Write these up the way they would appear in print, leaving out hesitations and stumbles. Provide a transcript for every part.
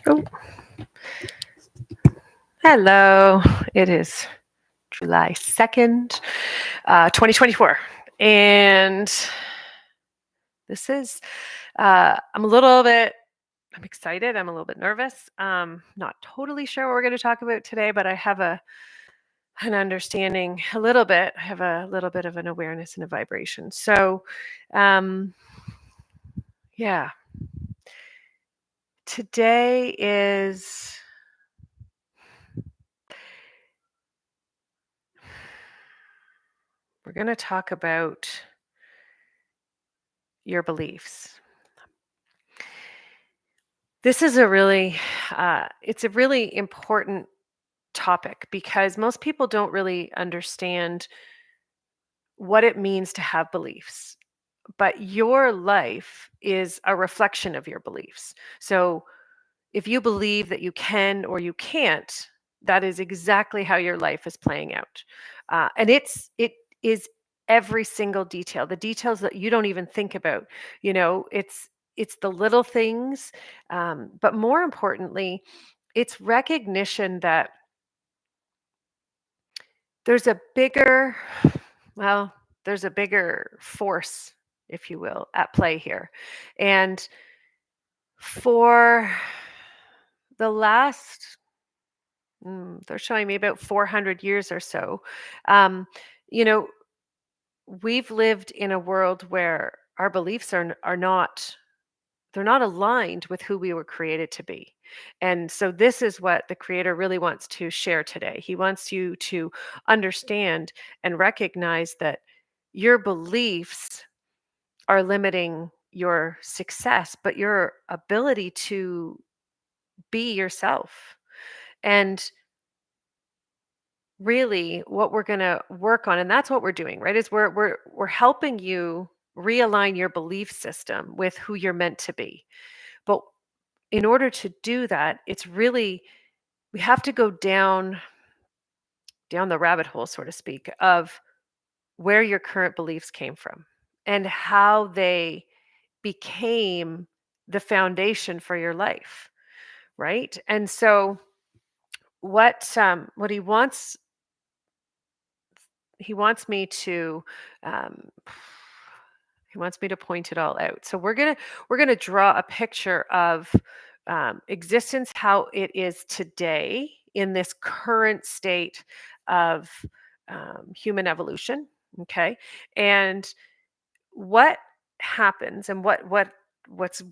Oh, hello. It is July 2nd, 2024. And this is, I'm excited. I'm a little bit nervous. Not totally sure what we're going to talk about today, but I have an understanding a little bit. I have a little bit of an awareness and a vibration. So, um, yeah, today is, we're going to talk about your beliefs. This is it's a really important topic because most people don't really understand what it means to have beliefs. But your life is a reflection of your beliefs. So if you believe that you can or you can't, that is exactly how your life is playing out. And it is every single detail, the details that you don't even think about. It's the little things, but more importantly, it's recognition that there's a bigger, well, there's a bigger force, if you will, at play here. And for the last, they're showing me about 400 years or so, um, you know, we've lived in a world where our beliefs are not, they're not aligned with who we were created to be. And so this is what the creator really wants to share today. He wants you to understand and recognize that your beliefs are limiting your success, but your ability to be yourself. And really what we're going to work on, and that's what we're doing, right, is we're helping you realign your belief system with who you're meant to be. But in order to do that, it's really, we have to go down the rabbit hole, so to speak, of where your current beliefs came from and how they became the foundation for your life, right? And so what he wants me to um, he wants me to point it all out. So we're gonna draw a picture of existence, how it is today in this current state of human evolution. Okay, and what happens and what's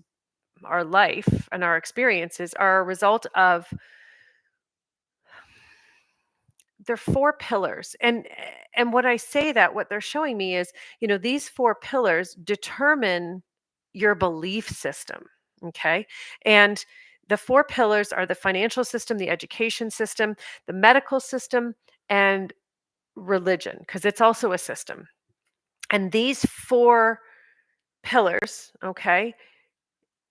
our life and our experiences are a result of, they're four pillars. And what I say, that what they're showing me is, these four pillars determine your belief system. Okay, and the four pillars are the financial system, the education system, the medical system, and religion, because it's also a system. And these four pillars, okay,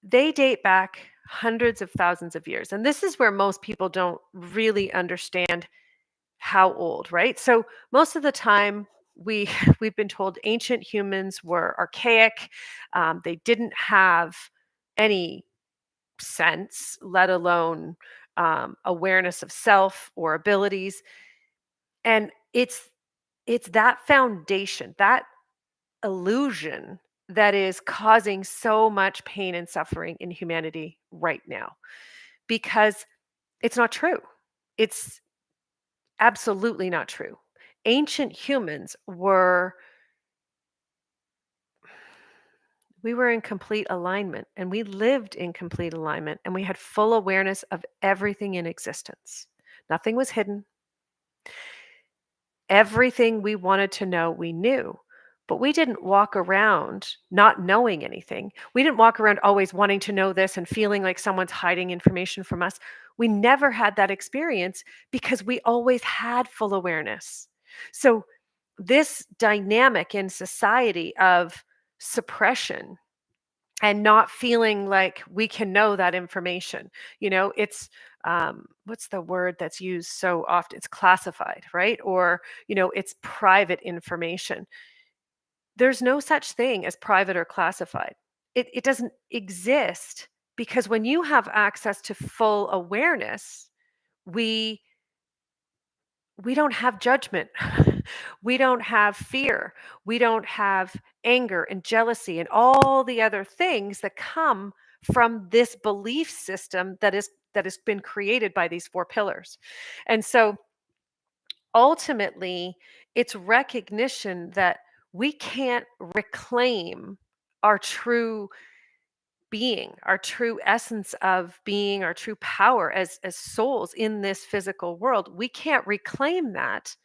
they date back hundreds of thousands of years. And this is where most people don't really understand how old, right? So most of the time, we we've been told ancient humans were archaic. They didn't have any sense, let alone awareness of self or abilities. And it's that foundation, that illusion, that is causing so much pain and suffering in humanity right now, because it's not true. It's absolutely not true. Ancient humans were, we were in complete alignment, and we lived in complete alignment, and we had full awareness of everything in existence. Nothing was hidden. Everything we wanted to know, we knew. But we didn't walk around not knowing anything. We didn't walk around always wanting to know this and feeling like someone's hiding information from us. We never had that experience because we always had full awareness. So, this dynamic in society of suppression and not feeling like we can know that information, it's, what's the word that's used so often? It's classified, right? Or, it's private information. There's no such thing as private or classified. It doesn't exist Because when you have access to full awareness, we we don't have judgment. We don't have fear. We don't have anger and jealousy and all the other things that come from this belief system that has been created by these four pillars. And so ultimately, it's recognition that we can't reclaim our true being, our true essence of being, our true power as souls in this physical world. We can't reclaim that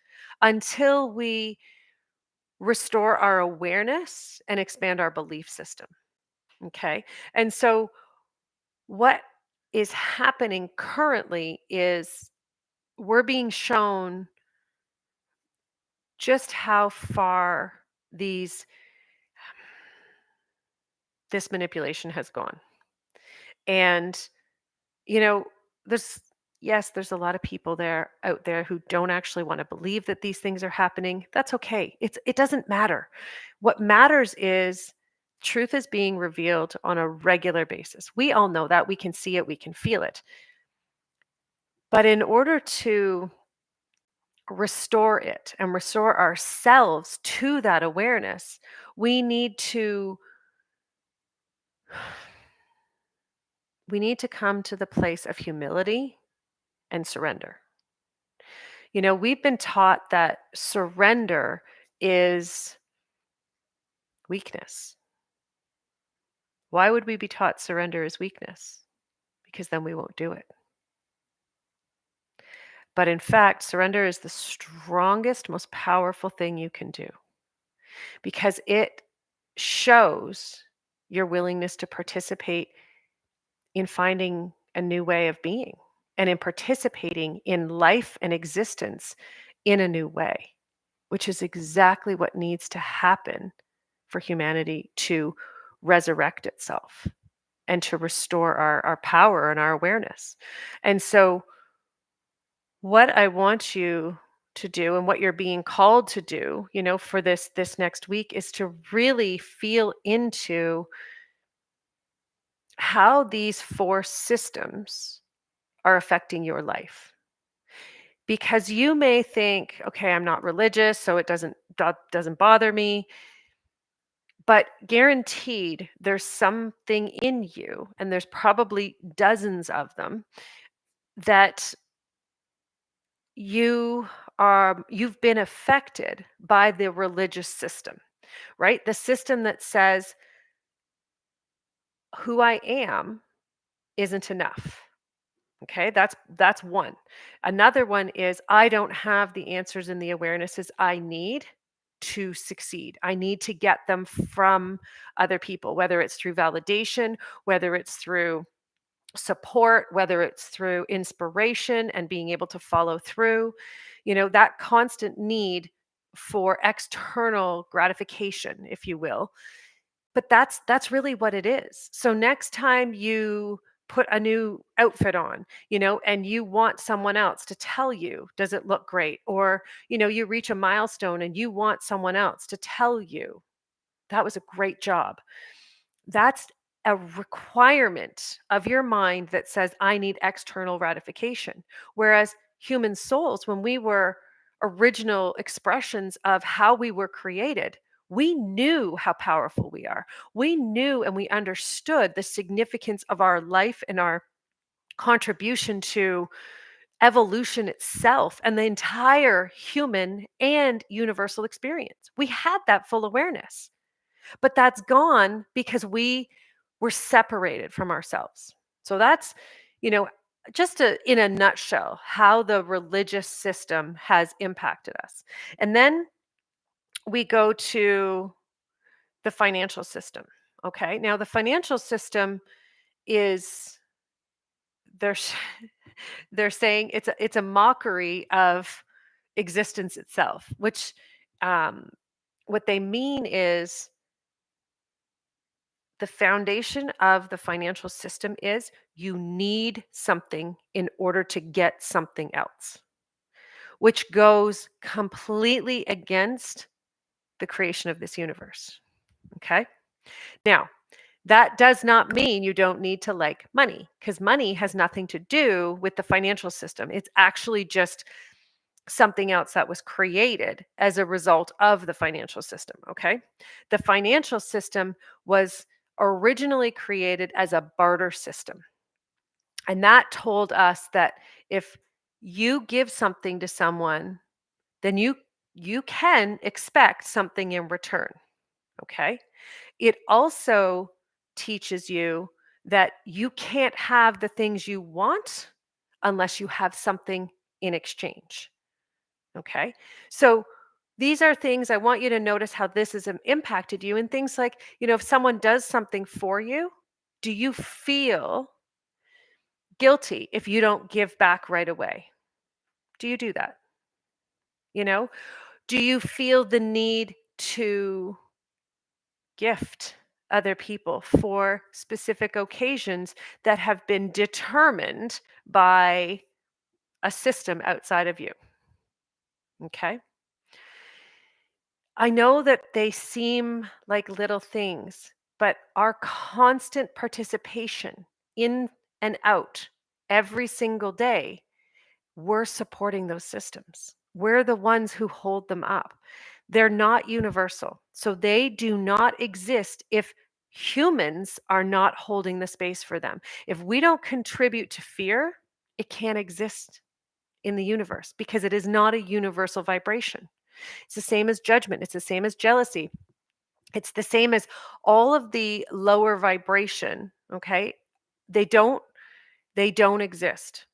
until we restore our awareness and expand our belief system. Okay. And so, what is happening currently is we're being shown just how far these this manipulation has gone. And you know, there's yes, there's a lot of people there out there who don't actually want to believe that these things are happening. That's okay. It doesn't matter. What matters is truth is being revealed on a regular basis. We all know that. We can see it, we can feel it. But in order to restore it and restore ourselves to that awareness, we need to we need to come to the place of humility and surrender. We've been taught that surrender is weakness. Why would we be taught surrender is weakness? Because then we won't do it. But in fact, surrender is the strongest, most powerful thing you can do because it shows your willingness to participate in finding a new way of being and in participating in life and existence in a new way, which is exactly what needs to happen for humanity to resurrect itself and to restore our power and our awareness. And so, what I want you to do and what you're being called to do, for this next week is to really feel into how these four systems are affecting your life. Because you may think, okay, I'm not religious, so that doesn't bother me. But guaranteed, there's something in you, and there's probably dozens of them, that you've been affected by the religious system, right? The system that says who I am isn't enough. Okay, that's one. Another one is I don't have the answers and the awarenesses I need to succeed. I need to get them from other people, whether it's through validation, whether it's through support, whether it's through inspiration and being able to follow through, that constant need for external gratification, if you will. But that's really what it is. So next time you put a new outfit on, and you want someone else to tell you, does it look great? Or, you reach a milestone and you want someone else to tell you, that was a great job. That's a requirement of your mind that says, I need external gratification. Whereas human souls, when we were original expressions of how we were created, we knew how powerful we are. We knew and we understood the significance of our life and our contribution to evolution itself and the entire human and universal experience. We had that full awareness. But that's gone because we were separated from ourselves. So that's, you know, in a nutshell, how the religious system has impacted us. And then we go to the financial system. Okay. Now, the financial system is, they're, they're saying it's a mockery of existence itself, which um, what they mean is the foundation of the financial system is you need something in order to get something else, which goes completely against the creation of this universe. Okay. Now, That does not mean you don't need to like money, because money has nothing to do with the financial system. It's actually just something else that was created as a result of the financial system. Okay. The financial system was originally created as a barter system. And that told us that if you give something to someone, then you can expect something in return. Okay. It also teaches you that you can't have the things you want unless you have something in exchange. Okay. So these are things I want you to notice how this has impacted you, and things like, if someone does something for you, do you feel guilty if you don't give back right away? Do you do that? You know, do you feel the need to gift other people for specific occasions that have been determined by a system outside of you? Okay. I know that they seem like little things, but our constant participation in and out every single day, we're supporting those systems. We're the ones who hold them up. They're not universal. So they do not exist if humans are not holding the space for them. If we don't contribute to fear, it can't exist in the universe because it is not a universal vibration. It's the same as judgment, it's the same as jealousy, it's the same as all of the lower vibration, okay? They don't they don't exist.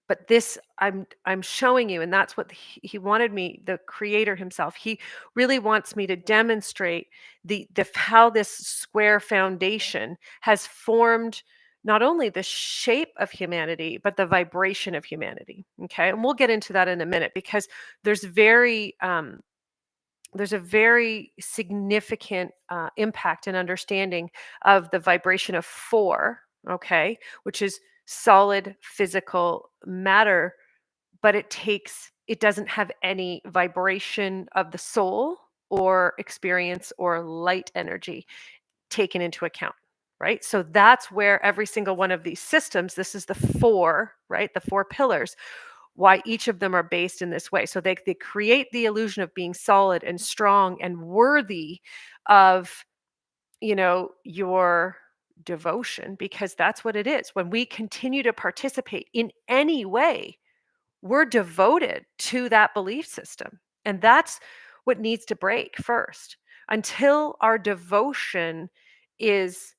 But this I'm showing you, and that's what he wanted me, the creator himself. He really wants me to demonstrate the how this square foundation has formed not only the shape of humanity, but the vibration of humanity. Okay. And we'll get into that in a minute because there's very there's a very significant impact and understanding of the vibration of four, okay, which is solid physical matter, but it doesn't have any vibration of the soul or experience or light energy taken into account. Right. So that's where every single one of these systems, this is the four, right? The four pillars, why each of them are based in this way. So they create the illusion of being solid and strong and worthy of, your devotion, because that's what it is. When we continue to participate in any way, we're devoted to that belief system. And that's what needs to break first. Until our devotion is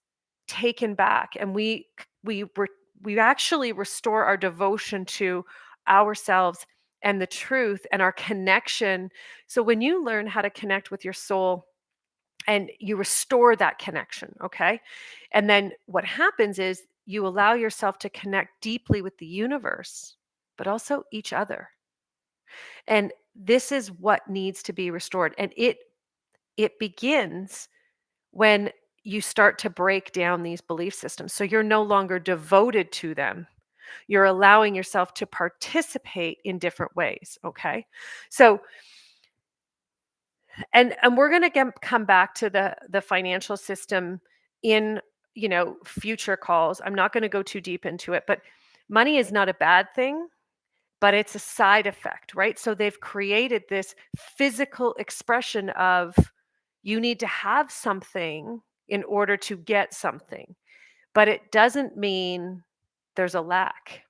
taken back and we actually restore our devotion to ourselves and the truth and our connection. So when you learn how to connect with your soul and you restore that connection, okay? And then what happens is you allow yourself to connect deeply with the universe, but also each other. And this is what needs to be restored. And it begins when you start to break down these belief systems. So you're no longer devoted to them. You're allowing yourself to participate in different ways, okay? So and we're going to come back to the financial system in, future calls. I'm not going to go too deep into it, but money is not a bad thing, but it's a side effect, right? So they've created this physical expression of you need to have something in order to get something, but it doesn't mean there's a lack.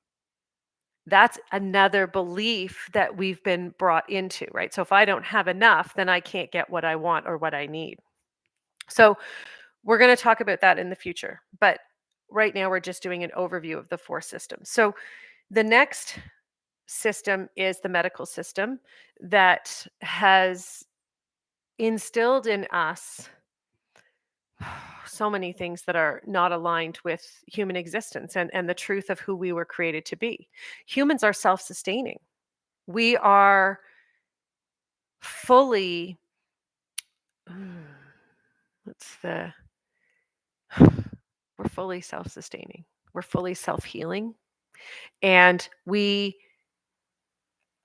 That's another belief that we've been brought into, right? So if I don't have enough, then I can't get what I want or what I need. So we're going to talk about that in the future. But right now, we're just doing an overview of the four systems. So the next system is the medical system that has instilled in us so many things that are not aligned with human existence and the truth of who we were created to be. Humans are self sustaining. We are fully, what's the, we're fully self sustaining. We're fully self healing. And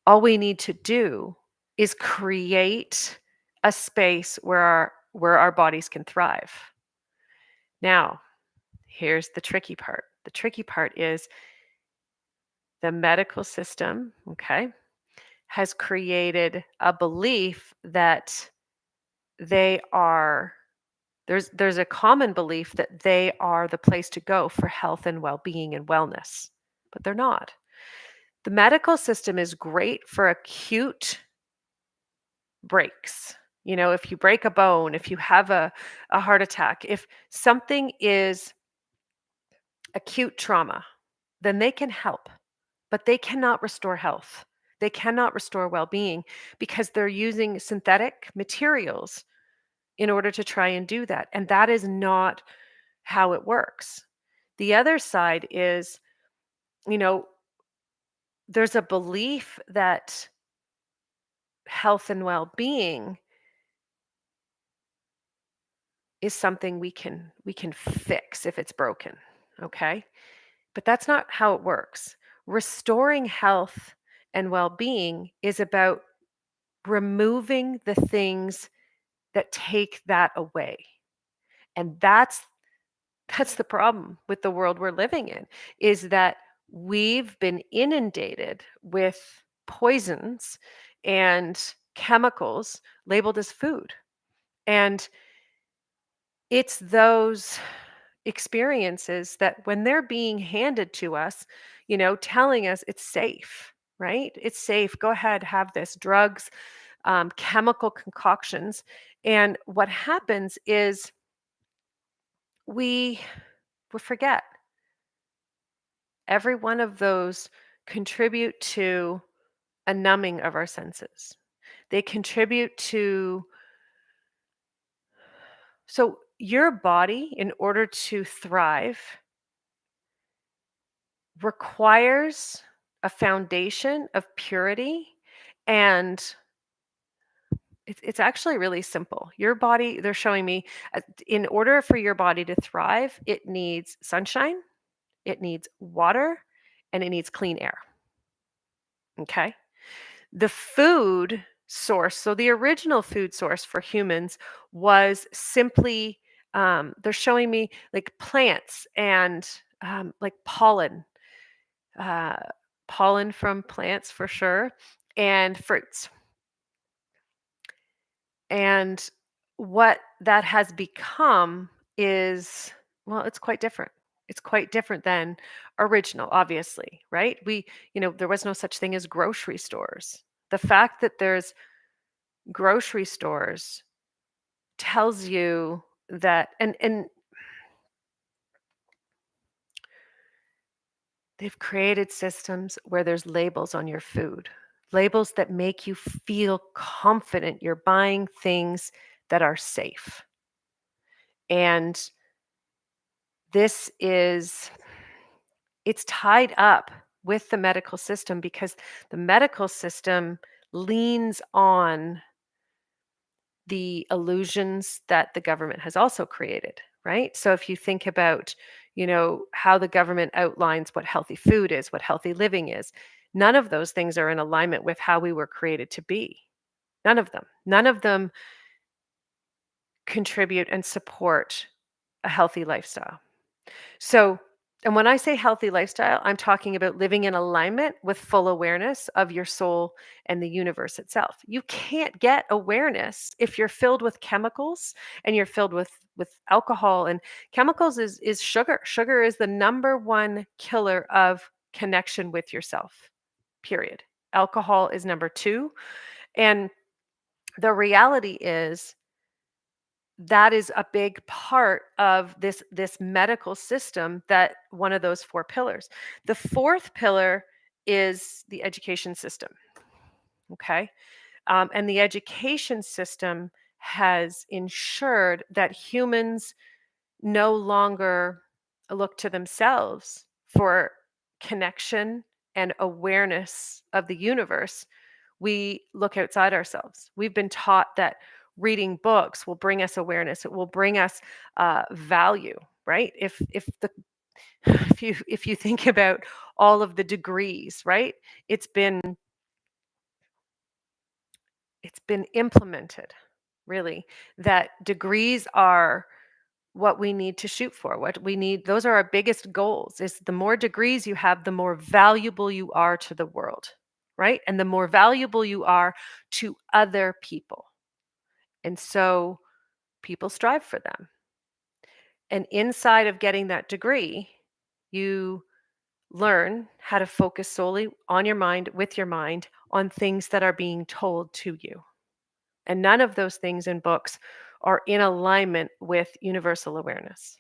all we need to do is create a space where our bodies can thrive. Now, here's the tricky part. The tricky part is the medical system, okay, has created a belief that they are there's a common belief that they are the place to go for health and well-being and wellness, but they're not. The medical system is great for acute breaks. You know, if you break a bone, if you have a heart attack, if something is acute trauma, then they can help, but they cannot restore health. They cannot restore well being because they're using synthetic materials in order to try and do that. And that is not how it works. The other side is, you know, there's a belief that health and well being is something we can fix if it's broken, okay? But that's not how it works. Restoring health and well-being is about removing the things that take that away. And that's the problem with the world we're living in, is that we've been inundated with poisons and chemicals labeled as food. And it's those experiences that when they're being handed to us, telling us it's safe, right? It's safe. Go ahead, have this. Drugs, chemical concoctions. And what happens is we we forget every one of those contribute to a numbing of our senses. They contribute to, so your body, in order to thrive, requires a foundation of purity. And it's actually really simple. Your body, they're showing me, in order for your body to thrive, it needs sunshine, it needs water, and it needs clean air. Okay. The food source, so the original food source for humans was simply, they're showing me like plants and like uh, pollen from plants for sure, and fruits. And what that has become is, well, it's quite different. It's quite different than original, obviously, right? There was no such thing as grocery stores. The fact that there's grocery stores tells you that, and they've created systems where there's labels on your food, labels that make you feel confident you're buying things that are safe. And this is, it's tied up with the medical system because the medical system leans on the illusions that the government has also created, right? So if you think about, how the government outlines what healthy food is, what healthy living is, none of those things are in alignment with how we were created to be. None of them. None of them contribute and support a healthy lifestyle. So, and when I say healthy lifestyle, I'm talking about living in alignment with full awareness of your soul and the universe itself. You can't get awareness if you're filled with chemicals and you're filled with alcohol, and chemicals is sugar. Sugar is the number one killer of connection with yourself. Period. Alcohol is number 2, and the reality is that is a big part of this medical system, that one of those 4 pillars. The 4th pillar is the education system, okay? And the education system has ensured that humans no longer look to themselves for connection and awareness of the universe. We look outside ourselves. We've been taught that reading books will bring us awareness. It will bring us value, right? If you think about all of the degrees, right? It's been it's been implemented, really, that degrees are what we need to shoot for. What we need, those are our biggest goals, is the more degrees you have, the more valuable you are to the world, right? And the more valuable you are to other people. And so people strive for them. And inside of getting that degree, you learn how to focus solely on your mind, with your mind, on things that are being told to you. And none of those things in books are in alignment with universal awareness.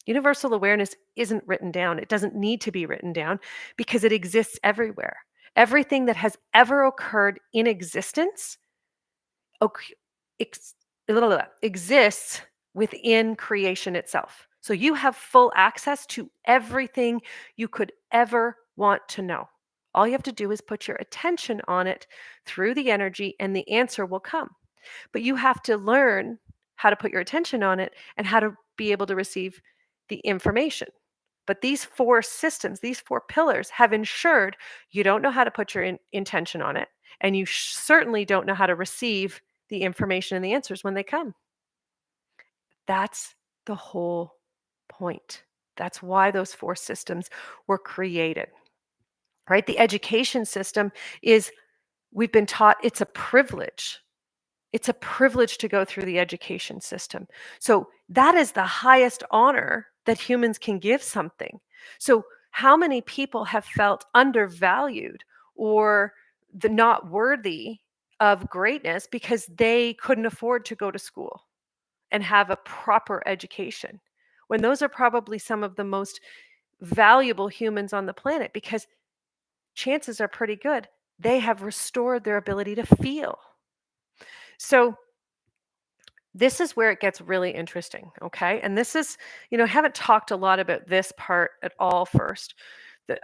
Universal awareness isn't written down. It doesn't need to be written down because it exists everywhere. Everything that has ever occurred in existence oc- ex- exists within creation itself. So you have full access to everything you could ever want to know. All you have to do is put your attention on it through the energy, and the answer will come. But you have to learn how to put your attention on it and how to be able to receive the information. But these four systems, these four pillars have ensured you don't know how to put your intention on it, and you certainly don't know how to receive the information and the answers when they come. That's the whole point. That's why those four systems were created, right? The education system is, we've been taught it's a privilege. It's a privilege to go through the education system. So that is the highest honor that humans can give something. So how many people have felt undervalued or not worthy of greatness because they couldn't afford to go to school and have a proper education, when those are probably some of the most valuable humans on the planet, because chances are pretty good they have restored their ability to feel. So this is where it gets really interesting, okay? And this is, I haven't talked a lot about this part at all first,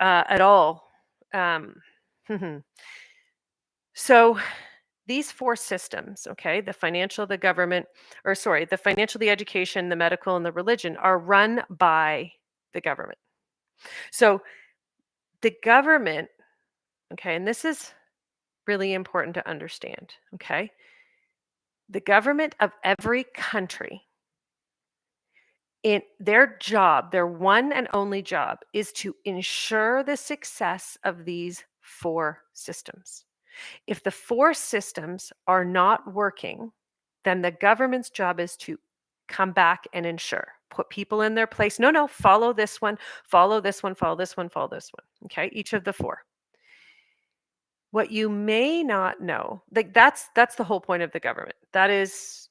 at all. Um, so these four systems, okay, the financial, the government, or sorry, the financial, the education, the medical, and the religion are run by the government. So the government, okay, and this is really important to understand, okay? The government of every country, in their job, their one and only job, is to ensure the success of these four systems. If the four systems are not working, then the government's job is to come back and ensure, put people in their place. No, no, follow this one, follow this one, follow this one, follow this one. Okay, each of the four. What you may not know, like that's the whole point of the government. That's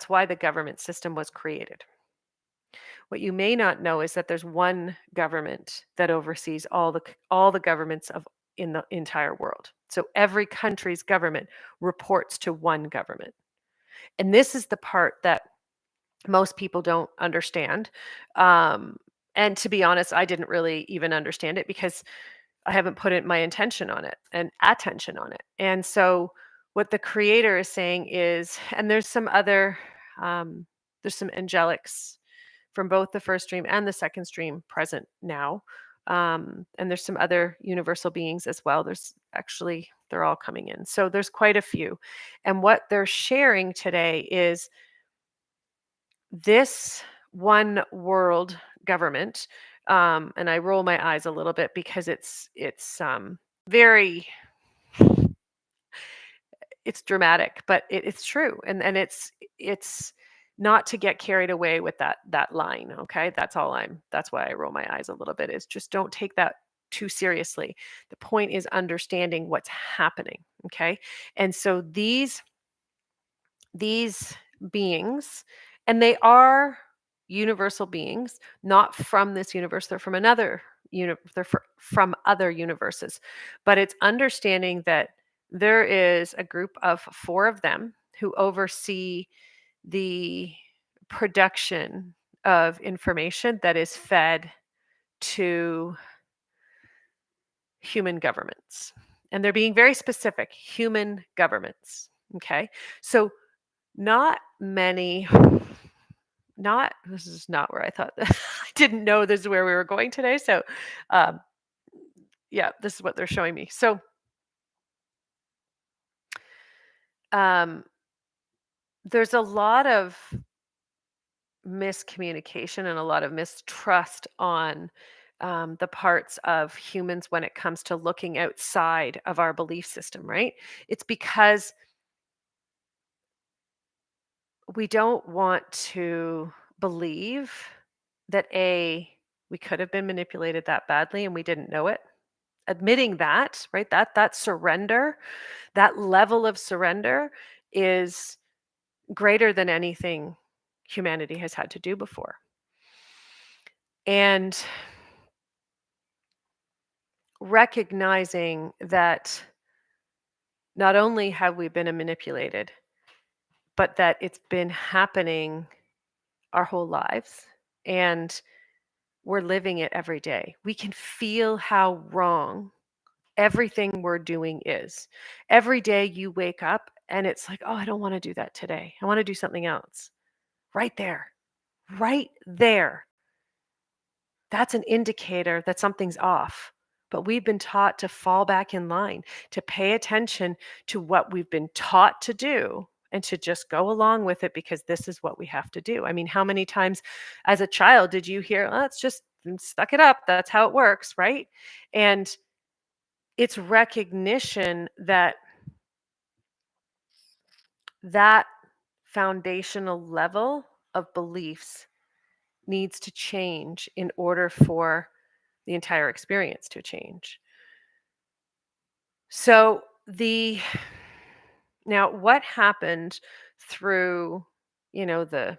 why the government system was created. What you may not know is that there's one government that oversees all the governments of in the entire world. So every country's government reports to one government. And this is the part that most people don't understand. Um, and to be honest, I didn't really even understand it because I haven't put my intention on it and attention on it. And so what the creator is saying is, and um, there's some angelics from both the first stream and the second stream present now. And there's some other universal beings as well. They're all coming in. So there's quite a few. And what they're sharing today is this one world government. And I roll my eyes a little bit because it's very, it's dramatic, but it's true. And it's not to get carried away with that line. Okay. That's why I roll my eyes a little bit, is just don't take that too seriously. The point is understanding what's happening. Okay. And so these beings, and they are universal beings, not from this universe, they're from another from other universes. But it's understanding that there is a group of four of them who oversee the production of information that is fed to human governments. And they're being very specific, human governments. Okay. So not many, not, this is not where I thought I didn't know this is where we were going today. So, um, yeah, this is what they're showing me. So, um, there's a lot of miscommunication and a lot of mistrust on the parts of humans when it comes to looking outside of our belief system, right? It's because we don't want to believe that we could have been manipulated that badly and we didn't know it. Admitting that, right? That surrender, that level of surrender is greater than anything humanity has had to do before. And recognizing that not only have we been manipulated, but that it's been happening our whole lives and we're living it every day. We can feel how wrong everything we're doing is. Every day you wake up and it's like, oh, I don't want to do that today. I want to do something else. Right there. Right there. That's an indicator that something's off. But we've been taught to fall back in line, to pay attention to what we've been taught to do and to just go along with it because this is what we have to do. I mean, how many times as a child did you hear, oh, it's just suck it up. That's how it works, right? And it's recognition that that foundational level of beliefs needs to change in order for the entire experience to change. So now what happened through, the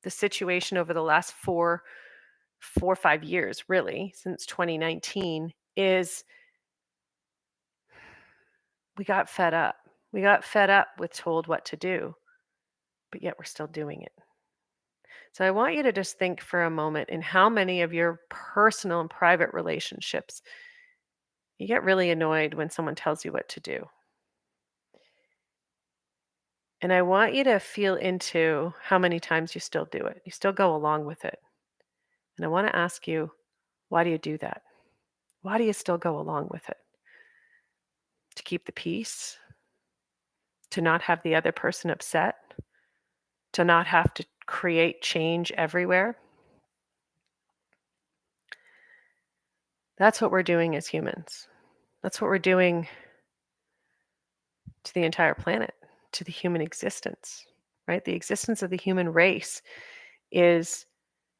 situation over the last 4 or 5 years, really, since 2019, is we got fed up. We got fed up with told what to do, but yet we're still doing it. So I want you to just think for a moment in how many of your personal and private relationships you get really annoyed when someone tells you what to do. And I want you to feel into how many times you still do it. You still go along with it. And I want to ask you, why do you do that? Why do you still go along with it? To keep the peace? To not have the other person upset? To not have to create change everywhere? That's what we're doing as humans. That's what we're doing to the entire planet, to the human existence, right? The existence of the human race is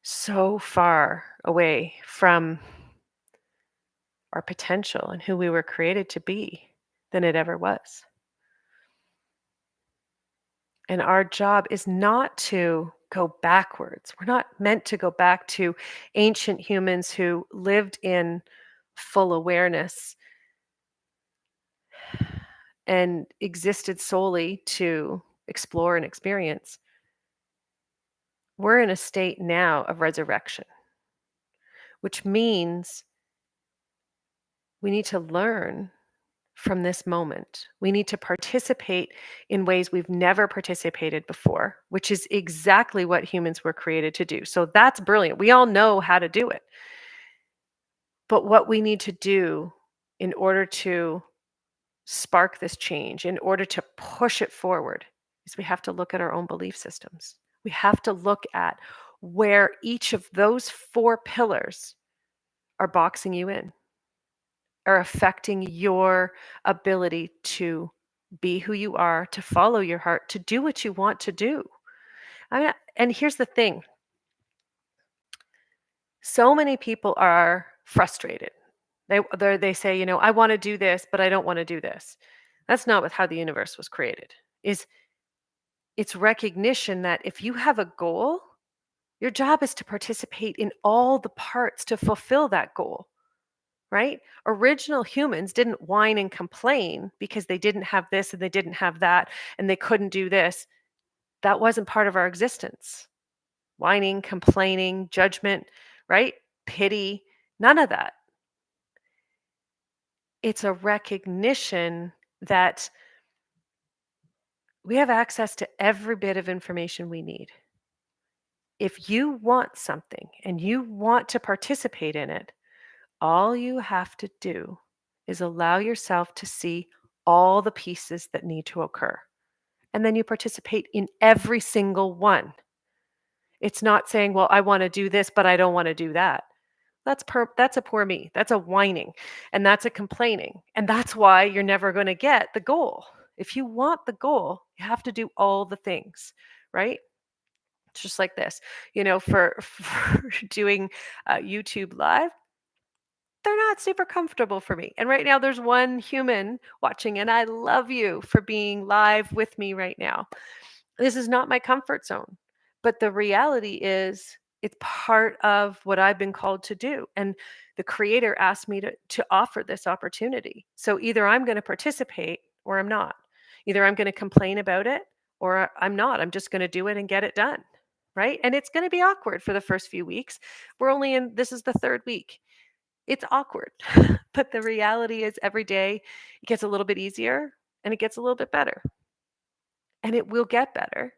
so far away from our potential and who we were created to be than it ever was. And our job is not to go backwards. We're not meant to go back to ancient humans who lived in full awareness and existed solely to explore and experience. We're in a state now of resurrection, which means we need to learn from this moment. We need to participate in ways we've never participated before, which is exactly what humans were created to do. So that's brilliant. We all know how to do it. But what we need to do in order to spark this change, in order to push it forward, is we have to look at our own belief systems. We have to look at where each of those four pillars are boxing you in, are affecting your ability to be who you are, to follow your heart, to do what you want to do. And here's the thing, so many people are frustrated. They say, I want to do this, but I don't want to do this. That's not with how the universe was created. Is It's recognition that if you have a goal, your job is to participate in all the parts to fulfill that goal, right? Original humans didn't whine and complain because they didn't have this and they didn't have that and they couldn't do this. That wasn't part of our existence. Whining, complaining, judgment, right? Pity, none of that. It's a recognition that we have access to every bit of information we need. If you want something and you want to participate in it, all you have to do is allow yourself to see all the pieces that need to occur. And then you participate in every single one. It's not saying, well, I want to do this, but I don't want to do that. That's a poor me. That's a whining, and that's a complaining. And that's why you're never going to get the goal. If you want the goal, you have to do all the things, right? It's just like this, for doing YouTube live, they're not super comfortable for me. And right now, there's one human watching, and I love you for being live with me right now. This is not my comfort zone. But the reality is, it's part of what I've been called to do. And the creator asked me to offer this opportunity. So either I'm going to participate or I'm not. Either I'm going to complain about it or I'm not. I'm just going to do it and get it done. Right. And it's going to be awkward for the first few weeks. This is the third week. It's awkward. But the reality is, every day it gets a little bit easier and it gets a little bit better. And it will get better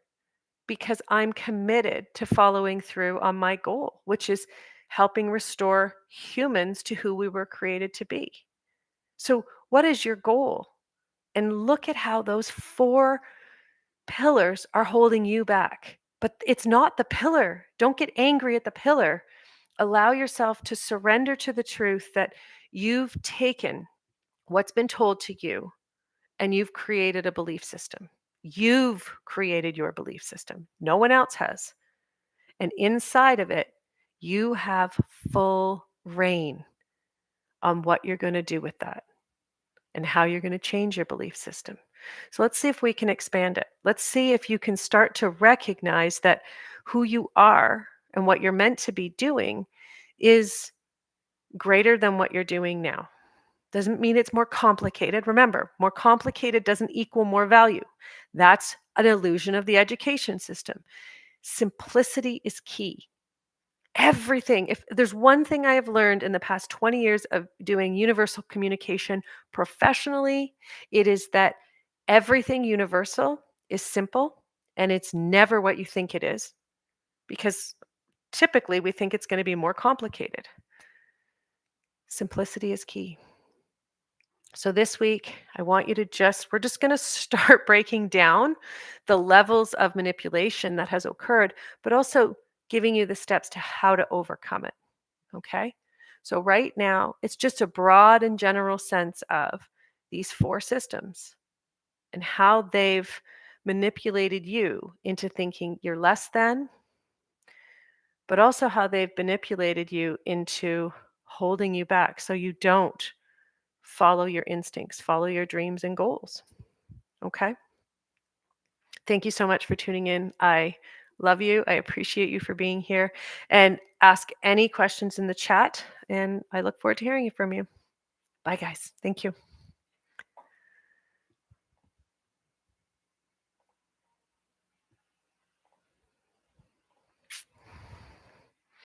because I'm committed to following through on my goal, which is helping restore humans to who we were created to be. So, what is your goal? And look at how those four pillars are holding you back. But it's not the pillar. Don't get angry at the pillar. Allow yourself to surrender to the truth that you've taken what's been told to you and you've created a belief system. You've created your belief system. No one else has. And inside of it, you have full reign on what you're going to do with that and how you're going to change your belief system. So let's see if we can expand it. Let's see if you can start to recognize that who you are and what you're meant to be doing is greater than what you're doing now. Doesn't mean it's more complicated. Remember, more complicated doesn't equal more value. That's an illusion of the education system. Simplicity is key. Everything, if there's one thing I have learned in the past 20 years of doing universal communication professionally, it is that everything universal is simple and it's never what you think it is, because typically we think it's going to be more complicated. Simplicity is key. So this week, I want you to we're just going to start breaking down the levels of manipulation that has occurred, but also giving you the steps to how to overcome it. Okay. So right now, it's just a broad and general sense of these four systems and how they've manipulated you into thinking you're less than, but also how they've manipulated you into holding you back so you don't follow your instincts, follow your dreams and goals. Okay. Thank you so much for tuning in. I love you. I appreciate you for being here, and ask any questions in the chat. And I look forward to hearing from you. Bye, guys. Thank you.